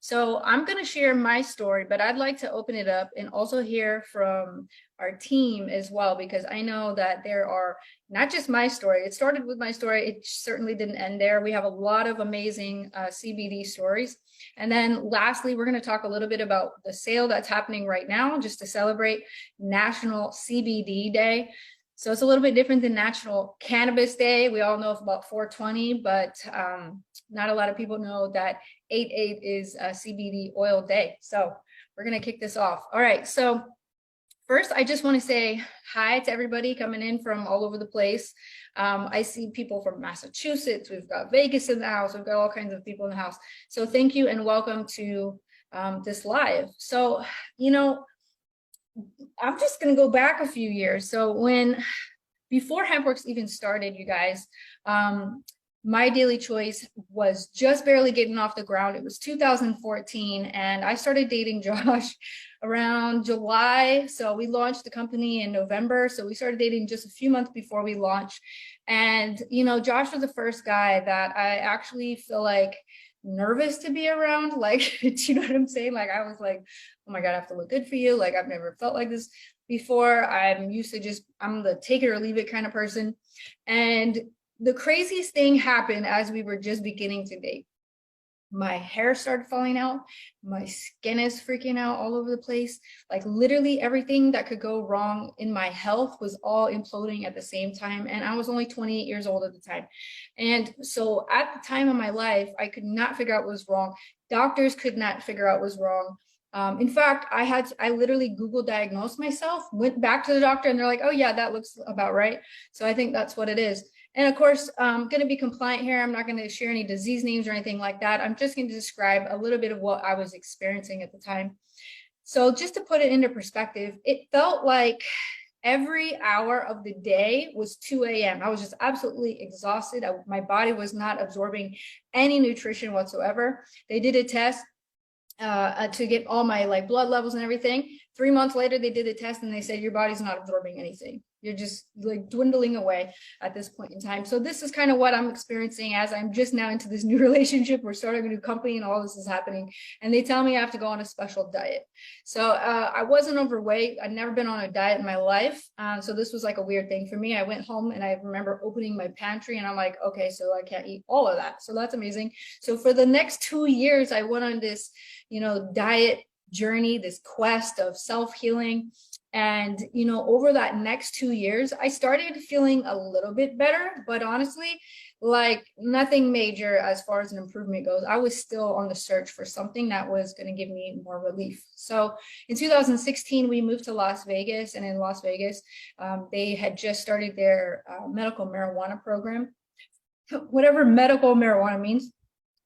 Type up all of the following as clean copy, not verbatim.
So I'm going to share my story, but I'd like to open it up and also hear from our team as well, because I know that there are not just my story. It started with my story. It certainly didn't end there. We have a lot of amazing CBD stories. And then lastly, we're going to talk a little bit about the sale that's happening right now, just to celebrate National CBD Day. So it's a little bit different than National Cannabis Day. We all know about 420, but not a lot of people know that 8/8 is a CBD oil day. So we're going to kick this off. All right. So first, I just want to say hi to everybody coming in from all over the place. I see people from Massachusetts. We've got Vegas in the house. We've got all kinds of people in the house. So thank you and welcome to this live. So, I'm just going to go back a few years. So before HempWorks even started, you guys, my daily choice was just barely getting off the ground. It was 2014, and I started dating Josh around July. So we launched the company in November. So we started dating just a few months before we launched. And, Josh was the first guy that I actually feel like nervous to be around. Like, do you know what I'm saying? Like, I was like, oh my God, I have to look good for you. Like, I've never felt like this before. I'm used to I'm the take it or leave it kind of person. And the craziest thing happened as we were just beginning to date. My hair started falling out. My skin is freaking out all over the place. Like literally everything that could go wrong in my health was all imploding at the same time. And I was only 28 years old at the time. And so at the time of my life, I could not figure out what was wrong. Doctors could not figure out what was wrong. In fact, I literally Google diagnosed myself, went back to the doctor, and they're like, oh yeah, that looks about right. So I think that's what it is. And of course, I'm going to be compliant here. I'm not going to share any disease names or anything like that. I'm just going to describe a little bit of what I was experiencing at the time. So just to put it into perspective, it felt like every hour of the day was 2 a.m. I was just absolutely exhausted. My body was not absorbing any nutrition whatsoever. They did a test to get all my blood levels and everything. 3 months later, they did a test and they said, your body's not absorbing anything. You're just dwindling away at this point in time. So this is kind of what I'm experiencing as I'm just now into this new relationship. We're starting a new company and all this is happening. And they tell me I have to go on a special diet. So I wasn't overweight. I'd never been on a diet in my life. So this was like a weird thing for me. I went home and I remember opening my pantry and I'm like, okay, so I can't eat all of that. So that's amazing. So for the next 2 years, I went on this, diet journey, this quest of self-healing. And, over that next 2 years, I started feeling a little bit better, but honestly, like nothing major as far as an improvement goes. I was still on the search for something that was going to give me more relief. So in 2016, we moved to Las Vegas, and in Las Vegas, they had just started their medical marijuana program. Whatever medical marijuana means,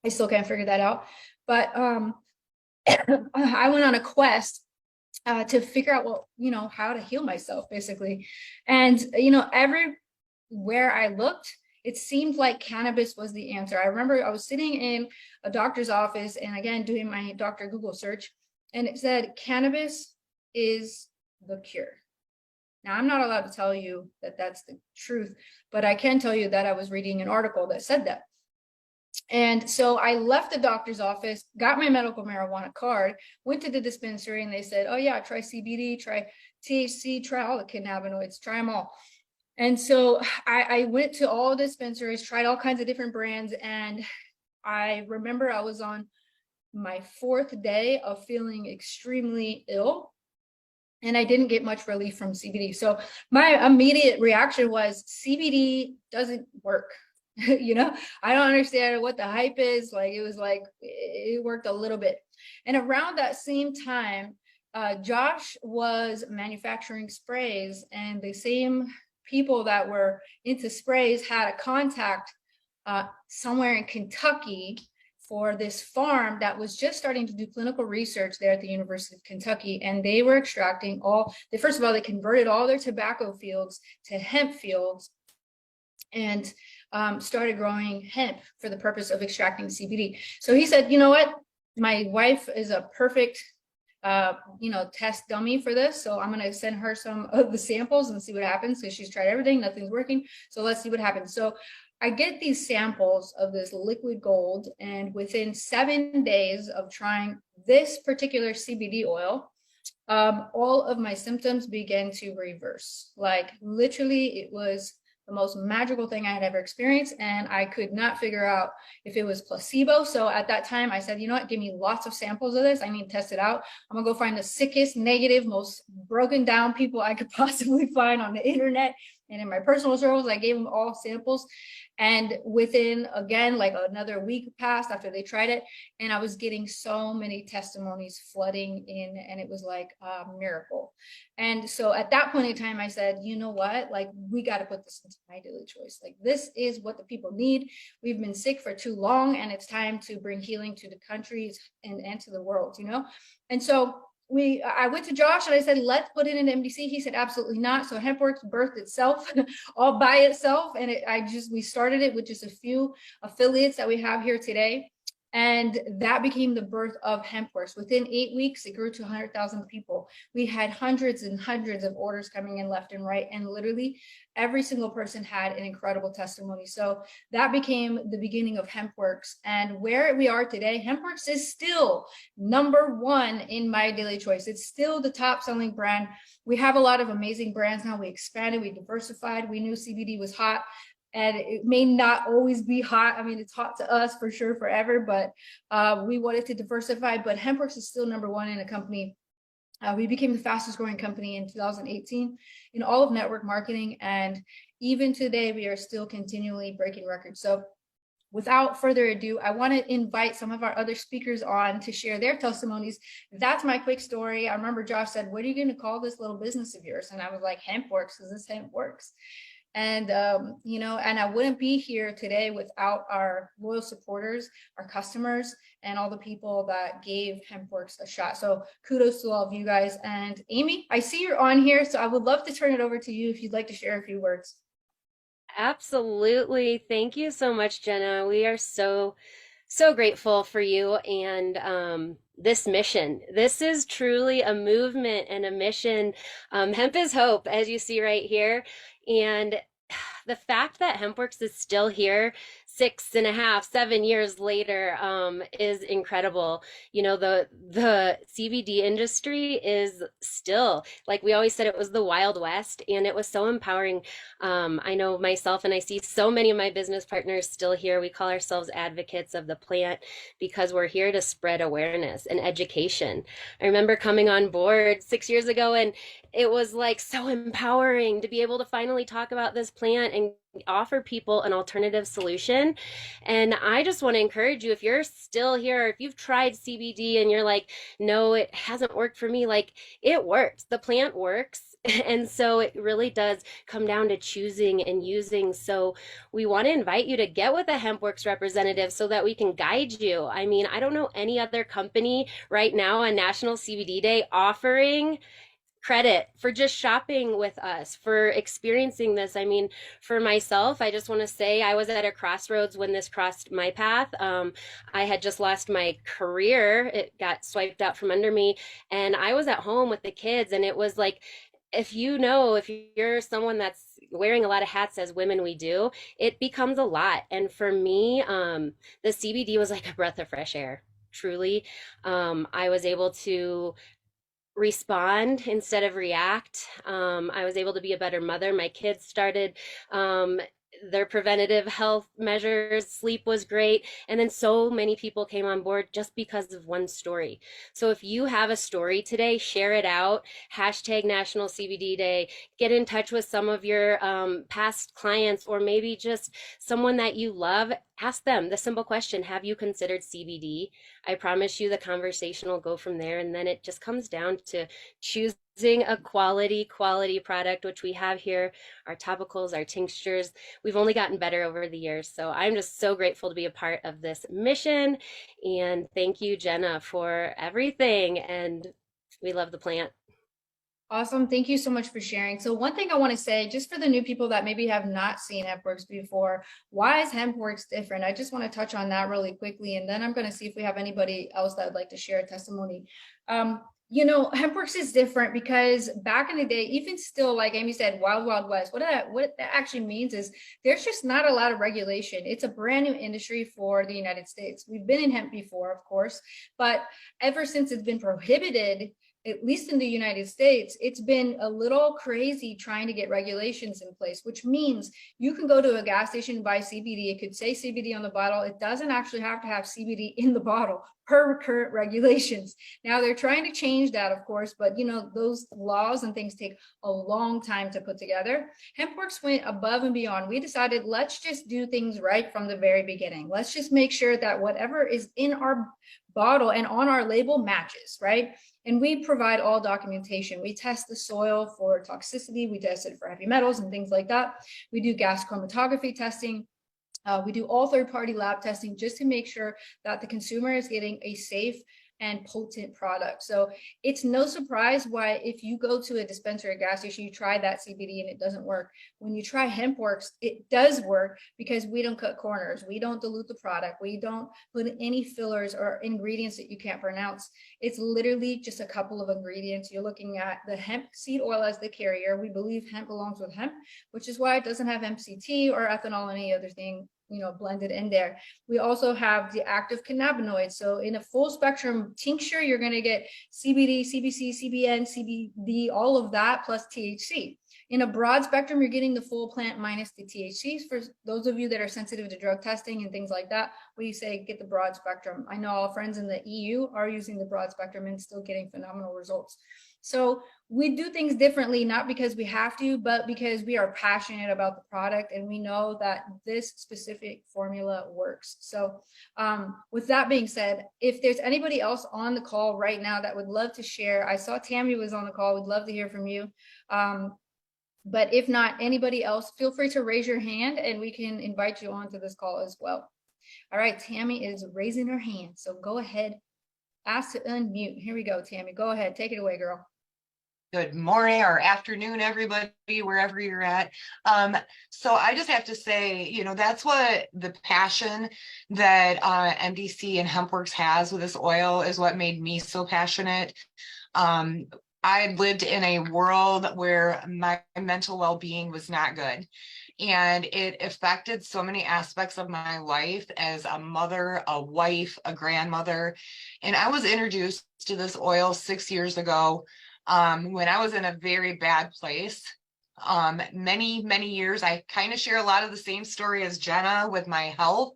I still can't figure that out. But I went on a quest to figure out, how to heal myself, basically. And, everywhere I looked, it seemed like cannabis was the answer. I remember I was sitting in a doctor's office and again, doing my Dr. Google search, and it said, cannabis is the cure. Now, I'm not allowed to tell you that that's the truth, but I can tell you that I was reading an article that said that. And so I left the doctor's office, got my medical marijuana card, went to the dispensary, and they said, oh yeah, try CBD, try THC, try all the cannabinoids, try them all. And so I went to all the dispensaries, tried all kinds of different brands. And I remember I was on my 4th day of feeling extremely ill, and I didn't get much relief from CBD. So my immediate reaction was CBD doesn't work. I don't understand what the hype is. It worked a little bit. And around that same time, Josh was manufacturing sprays, and the same people that were into sprays had a contact somewhere in Kentucky for this farm that was just starting to do clinical research there at the University of Kentucky. And they were extracting first of all, they converted all their tobacco fields to hemp fields and started growing hemp for the purpose of extracting CBD. So he said, you know what? My wife is a perfect, test dummy for this. So I'm going to send her some of the samples and see what happens. So she's tried everything. Nothing's working. So let's see what happens. So I get these samples of this liquid gold, and within 7 days of trying this particular CBD oil, all of my symptoms began to reverse. Like literally, it was the most magical thing I had ever experienced, and I could not figure out if it was placebo. So at that time, I said, you know what, give me lots of samples of this. I need to test it out. I'm gonna go find the sickest, negative, most broken down people I could possibly find on the internet and in my personal circles. I gave them all samples. And within, again, like another week passed after they tried it, and I was getting so many testimonies flooding in, and it was like a miracle. And so at that point in time, I said, you know what, like we got to put this into my daily choice. Like this is what the people need. We've been sick for too long, and it's time to bring healing to the countries and to the world, you know. And so I went to Josh and I said, let's put it in MDC. He said, absolutely not. So HempWorks birthed itself all by itself. And we started it with just a few affiliates that we have here today. And that became the birth of HempWorks. Within 8 weeks, it grew to 100,000 people. We had hundreds and hundreds of orders coming in left and right. And literally every single person had an incredible testimony. So that became the beginning of HempWorks. And where we are today, HempWorks is still #1 in my daily choice. It's still the top selling brand. We have a lot of amazing brands now. We expanded, we diversified. We knew CBD was hot. And it may not always be hot. I mean, it's hot to us for sure forever, but we wanted to diversify. But HempWorks is still #1 in a company. We became the fastest growing company in 2018 in all of network marketing. And even today, we are still continually breaking records. So without further ado, I want to invite some of our other speakers on to share their testimonies. That's my quick story. I remember Josh said, what are you going to call this little business of yours? And I was like, HempWorks, because this hemp works. And, you know, and I wouldn't be here today without our loyal supporters, our customers, and all the people that gave HempWorks a shot. So kudos to all of you guys. And Amy, I see you're on here, so I would love to turn it over to you if you'd like to share a few words. Absolutely. Thank you so much, Jenna. We are so grateful for you and this mission. This is truly a movement and a mission. Hemp is hope, as you see right here. And the fact that HempWorks is still here 6.5, 7 years later is incredible. You know, the CBD industry is still, like we always said, it was the Wild West, and it was so empowering. I know myself, and I see so many of my business partners still here. We call ourselves advocates of the plant because we're here to spread awareness and education. I remember coming on board 6 years ago, and it was like so empowering to be able to finally talk about this plant and offer people an alternative solution. And I just want to encourage you, if you're still here, if you've tried CBD and you're like, no, it hasn't worked for me, like it works. The plant works. And so it really does come down to choosing and using. So we want to invite you to get with a HempWorks representative so that we can guide you. I mean, I don't know any other company right now on National CBD Day offering credit for just shopping with us, for experiencing this. I mean, for myself, I just want to say I was at a crossroads when this crossed my path. I had just lost my career. It got swiped out from under me, and I was at home with the kids, and it was like, if you're someone that's wearing a lot of hats, as women we do, it becomes a lot. And for me, the CBD was like a breath of fresh air. Truly, I was able to respond instead of react. I was able to be a better mother. My kids started their preventative health measures. Sleep was great. And then so many people came on board just because of one story. So if you have a story today, share it out. Hashtag National CBD Day. Get in touch with some of your past clients, or maybe just someone that you love. Ask them the simple question, have you considered CBD? I promise you the conversation will go from there. And then it just comes down to choosing a quality product, which we have here, our topicals, our tinctures. We've only gotten better over the years. So I'm just so grateful to be a part of this mission. And thank you, Jenna, for everything. And we love the plant. Awesome. Thank you so much for sharing. So one thing I want to say, just for the new people that maybe have not seen HempWorks before, why is HempWorks different? I just want to touch on that really quickly, and then I'm going to see if we have anybody else that would like to share a testimony. Hempworks is different because back in the day, even still, like Amy said, wild, wild west. What that actually means is there's just not a lot of regulation. It's a brand new industry for the United States. We've been in hemp before, of course, but ever since it's been prohibited, at least in the United States, it's been a little crazy trying to get regulations in place, which means you can go to a gas station and buy CBD. It could say CBD on the bottle. It doesn't actually have to have CBD in the bottle per current regulations. Now they're trying to change that, of course, but those laws and things take a long time to put together. Hempworks went above and beyond. We decided, let's just do things right from the very beginning. Let's just make sure that whatever is in our bottle and on our label matches, right? And we provide all documentation. We test the soil for toxicity. We test it for heavy metals and things like that. We do gas chromatography testing. We do all third-party lab testing just to make sure that the consumer is getting a safe and potent product. So it's no surprise why if you go to a dispensary or gas station, you try that CBD and it doesn't work. When you try Hempworks, it does work because we don't cut corners. We don't dilute the product. We don't put any fillers or ingredients that you can't pronounce. It's literally just a couple of ingredients. You're looking at the hemp seed oil as the carrier. We believe hemp belongs with hemp, which is why it doesn't have MCT or ethanol or any other thing blended in there. We also have the active cannabinoids. So in a full spectrum tincture, you're going to get CBD, CBC, CBN, CBD, all of that plus THC. In a broad spectrum, you're getting the full plant minus the THC. For those of you that are sensitive to drug testing and things like that, we say get the broad spectrum. I know all friends in the EU are using the broad spectrum and still getting phenomenal results. So we do things differently, not because we have to, but because we are passionate about the product and we know that this specific formula works. So with that being said, if there's anybody else on the call right now that would love to share, I saw Tammy was on the call, we'd love to hear from you. But if not, anybody else, feel free to raise your hand and we can invite you onto this call as well. All right, Tammy is raising her hand. So go ahead, ask to unmute. Here we go, Tammy. Go ahead, take it away, girl. Good morning or afternoon, everybody, wherever you're at. So I just have to say, that's what the passion that MDC and Hempworks has with this oil is what made me so passionate. I lived in a world where my mental well-being was not good. And it affected so many aspects of my life as a mother, a wife, a grandmother. And I was introduced to this oil 6 years ago when I was in a very bad place. Many years, I kind of share a lot of the same story as Jenna with my health,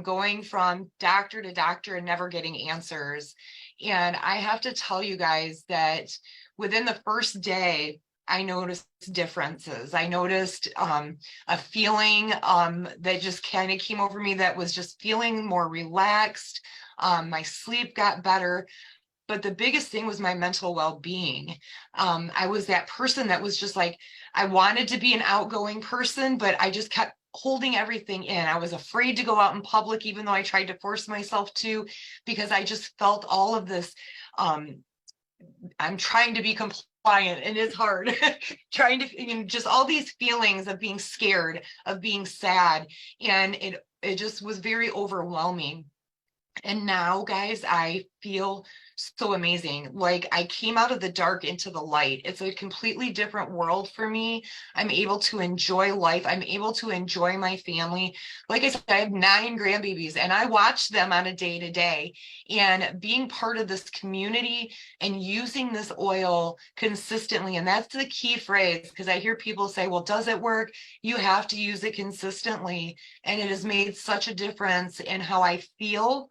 going from doctor to doctor and never getting answers. And I have to tell you guys that within the first day, I noticed differences. I noticed a feeling that just kind of came over me that was just feeling more relaxed. My sleep got better. But the biggest thing was my mental well-being. I was that person that was just like, I wanted to be an outgoing person, but I just kept holding everything in. I was afraid to go out in public, even though I tried to force myself to, because I just felt all of this. I'm trying to be compliant and it's hard. Trying to, just all these feelings of being scared, of being sad. And it just was very overwhelming. And now, guys, I feel so amazing. Like I came out of the dark into the light. It's a completely different world for me. I'm able to enjoy life. I'm able to enjoy my family. Like I said, I have 9 grandbabies and I watch them on a day-to-day. And being part of this community and using this oil consistently, and that's the key phrase, because I hear people say, well, does it work? You have to use it consistently. And it has made such a difference in how I feel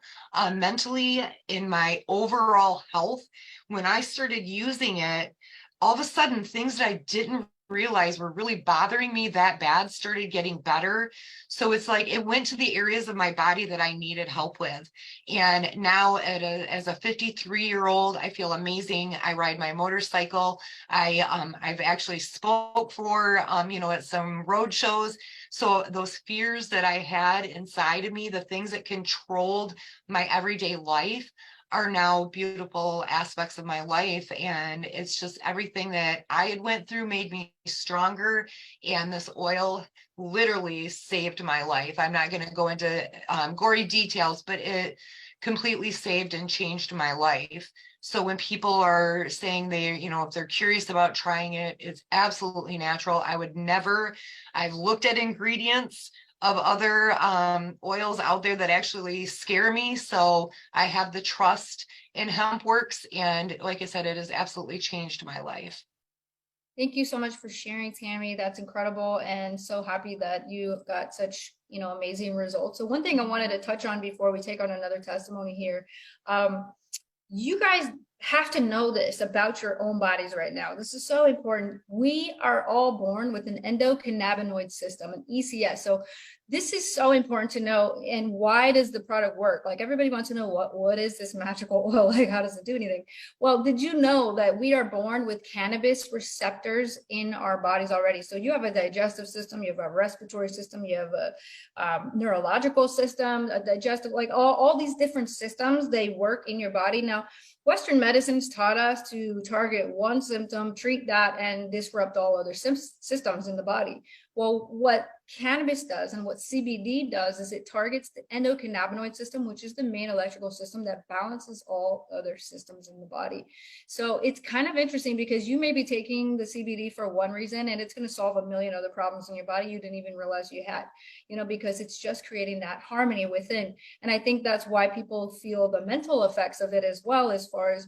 mentally, in my overall health. When I started using it, all of a sudden things that I didn't realize were really bothering me that bad started getting better. So it's like it went to the areas of my body that I needed help with. And now as a 53-year-old, I feel amazing. I ride my motorcycle. I've actually spoke for at some road shows. So those fears that I had inside of me, the things that controlled my everyday life, are now beautiful aspects of my life. And it's just everything that I had went through made me stronger. And this oil literally saved my life. I'm not going to go into gory details, but it completely saved and changed my life. So when people are saying if they're curious about trying it, it's absolutely natural. I've looked at ingredients of other oils out there that actually scare me. So I have the trust in HempWorks. And like I said, it has absolutely changed my life. Thank you so much for sharing, Tammy. That's incredible, and so happy that you got such, amazing results. So one thing I wanted to touch on before we take on another testimony here, you guys have to know this about your own bodies right now. This is so important. We are all born with an endocannabinoid system, an ECS. So this is so important to know. And why does the product work? Like, everybody wants to know what is this magical oil? Like, how does it do anything? Well, did you know that we are born with cannabis receptors in our bodies already? So you have a digestive system, you have a respiratory system, you have a neurological system, a digestive, like all these different systems, they work in your body. Now, Western medicines taught us to target one symptom, treat that, and disrupt all other systems in the body. Well, what cannabis does and what CBD does is it targets the endocannabinoid system, which is the main electrical system that balances all other systems in the body. So it's kind of interesting because you may be taking the CBD for one reason and it's going to solve a million other problems in your body you didn't even realize you had, because it's just creating that harmony within. And I think that's why people feel the mental effects of it as well, as far as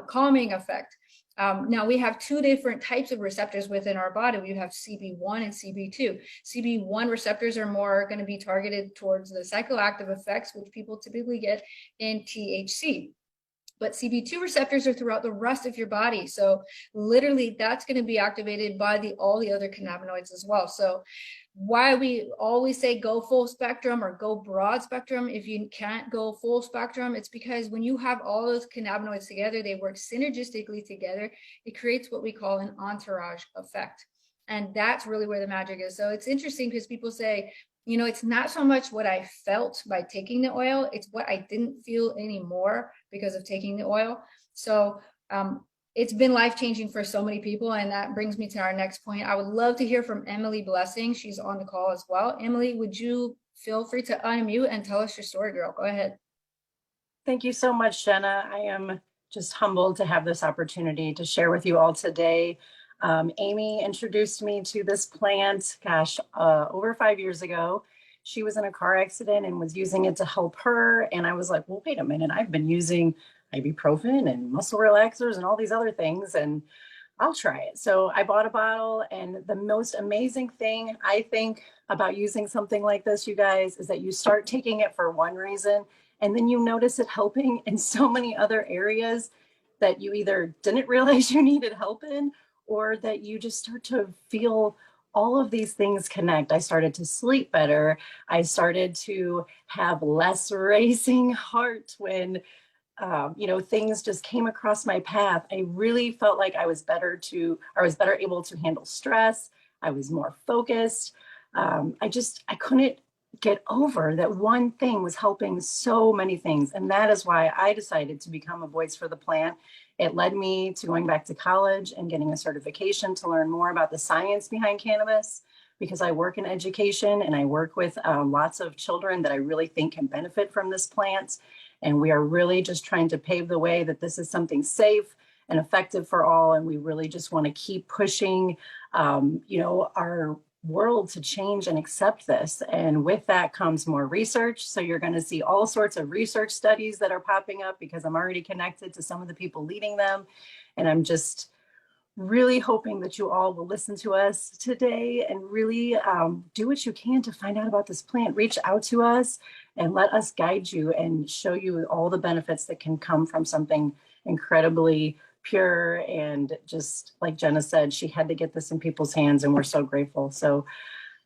calming effect. Now we have two different types of receptors within our body. We have CB1 and CB2. CB1 receptors are more going to be targeted towards the psychoactive effects, which people typically get in THC. But CB2 receptors are throughout the rest of your body. So literally that's going to be activated by all the other cannabinoids as well. So why we always say go full spectrum or go broad spectrum, if you can't go full spectrum, it's because when you have all those cannabinoids together, they work synergistically together. It creates what we call an entourage effect. And that's really where the magic is. So it's interesting because people say, it's not so much what I felt by taking the oil, it's what I didn't feel anymore because of taking the oil. So it's been life-changing for so many people. And that brings me to our next point. I would love to hear from Emily Blessing. She's on the call as well. Emily, would you feel free to unmute and tell us your story, girl? Go ahead. Thank you so much, Jenna. I am just humbled to have this opportunity to share with you all today. Amy introduced me to this plant, over 5 years ago. She was in a car accident and was using it to help her. And I was like, well, wait a minute, I've been using ibuprofen and muscle relaxers and all these other things, and I'll try it. So I bought a bottle, and the most amazing thing I think about using something like this, you guys, is that you start taking it for one reason, and then you notice it helping in so many other areas that you either didn't realize you needed help in, or that you just start to feel all of these things connect. I started to sleep better. I started to have less racing heart when things just came across my path. I really felt like I was better able to handle stress. I was more focused. I couldn't get over that one thing was helping so many things. And that is why I decided to become a voice for the plant. It led me to going back to college and getting a certification to learn more about the science behind cannabis, because I work in education and I work with lots of children that I really think can benefit from this plant. And we are really just trying to pave the way that this is something safe and effective for all. And we really just want to keep pushing, our world to change and accept this. And with that comes more research. So you're going to see all sorts of research studies that are popping up because I'm already connected to some of the people leading them. And I'm just really hoping that you all will listen to us today and really do what you can to find out about this plant. Reach out to us and let us guide you and show you all the benefits that can come from something incredibly pure. And just like Jenna said, she had to get this in people's hands, and we're so grateful. So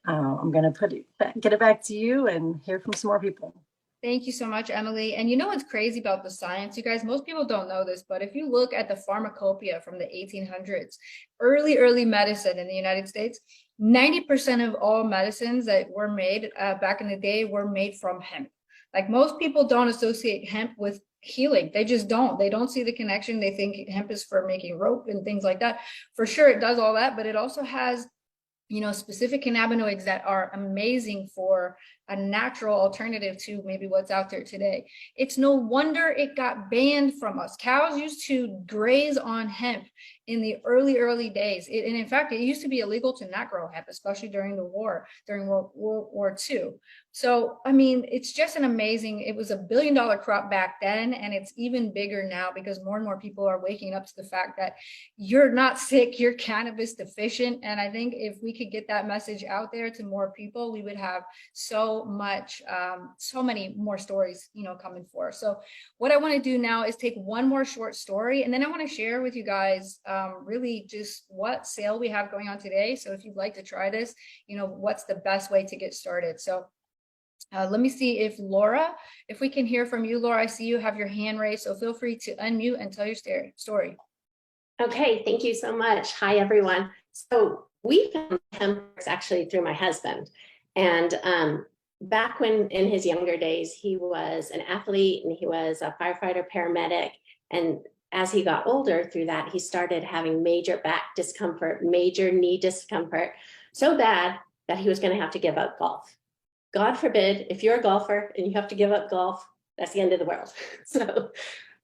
I'm going to get it back to you and hear from some more people. Thank you so much, Emily. And you know what's crazy about the science, you guys? Most people don't know this, but if you look at the pharmacopoeia from the 1800s, early medicine in the United States, 90% of all medicines that were made back in the day were made from hemp. Like, most people don't associate hemp with healing. They just don't. They don't see the connection. They think hemp is for making rope and things like that. For sure, it does all that, but it also has specific cannabinoids that are amazing for a natural alternative to maybe what's out there today. It's no wonder it got banned from us. Cows used to graze on hemp in the early days. And in fact, it used to be illegal to not grow hemp, especially during the war, during World War II. So, I mean, it's just an amazing, it was $1 billion crop back then, and it's even bigger now because more and more people are waking up to the fact that you're not sick, you're cannabis deficient. And I think if we could get that message out there to more people, we would have so many more stories, coming forth. So what I want to do now is take one more short story, and then I want to share with you guys really just what sale we have going on today. So if you'd like to try this, what's the best way to get started. So let me see if we can hear from you, Laura. I see you have your hand raised, so feel free to unmute and tell your story. Okay, thank you so much. Hi, everyone. So we found HempWorks actually through my husband. And back when in his younger days, he was an athlete and he was a firefighter paramedic. And as he got older through that, he started having major back discomfort, major knee discomfort, so bad that he was going to have to give up golf. God forbid, if you're a golfer and you have to give up golf, that's the end of the world. So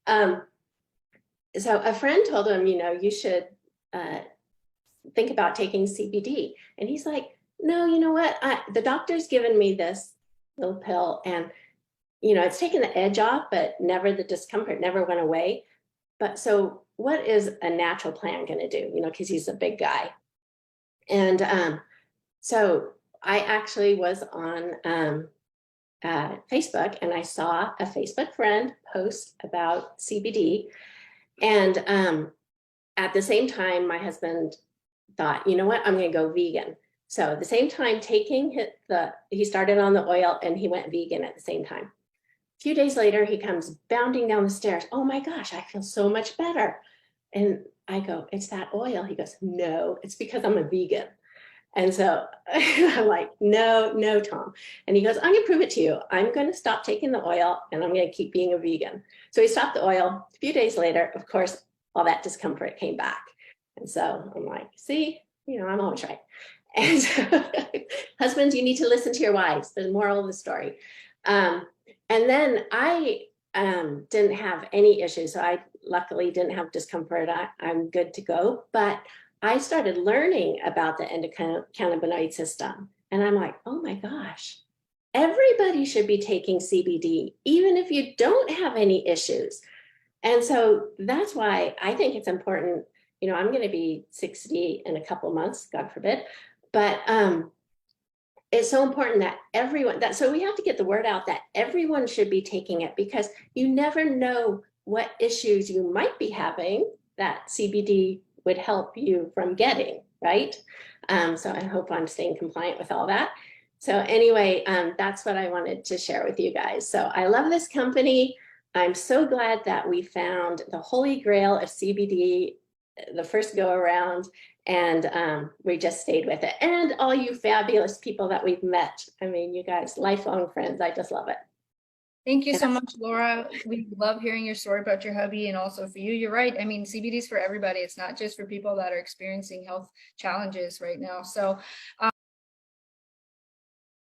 a friend told him, you should think about taking CBD. And he's like, no, you know what? The doctor's given me this little pill and, it's taken the edge off, but never the discomfort never went away. But so what is a natural plant going to do? Because he's a big guy. And so I actually was on Facebook and I saw a Facebook friend post about CBD. And at the same time, my husband thought, you know what, I'm going to go vegan. So at the same time he started on the oil and he went vegan at the same time. A few days later, he comes bounding down the stairs. Oh my gosh, I feel so much better. And I go, it's that oil. He goes, no, it's because I'm a vegan. And so I'm like, no, Tom. And he goes, I'm going to prove it to you. I'm going to stop taking the oil and I'm going to keep being a vegan. So he stopped the oil. A few days later, of course, all that discomfort came back. And so I'm like, see, I'm always right. And so, husbands, you need to listen to your wives. The moral of the story. And then I didn't have any issues. So I luckily didn't have discomfort. I'm good to go. But I started learning about the endocannabinoid system. And I'm like, oh my gosh, everybody should be taking CBD, even if you don't have any issues. And so that's why I think it's important. I'm going to be 60 in a couple months, God forbid. But it's so important that so we have to get the word out that everyone should be taking it, because you never know what issues you might be having that CBD would help you from getting, right? So I hope I'm staying compliant with all that. So anyway, that's what I wanted to share with you guys. So I love this company. I'm so glad that we found the holy grail of CBD the first go around, and we just stayed with it. And all you fabulous people that we've met. I mean, you guys, lifelong friends. I just love it. Thank you so much, Laura. We love hearing your story about your hubby and also for you. You're right. I mean, CBD is for everybody. It's not just for people that are experiencing health challenges right now. So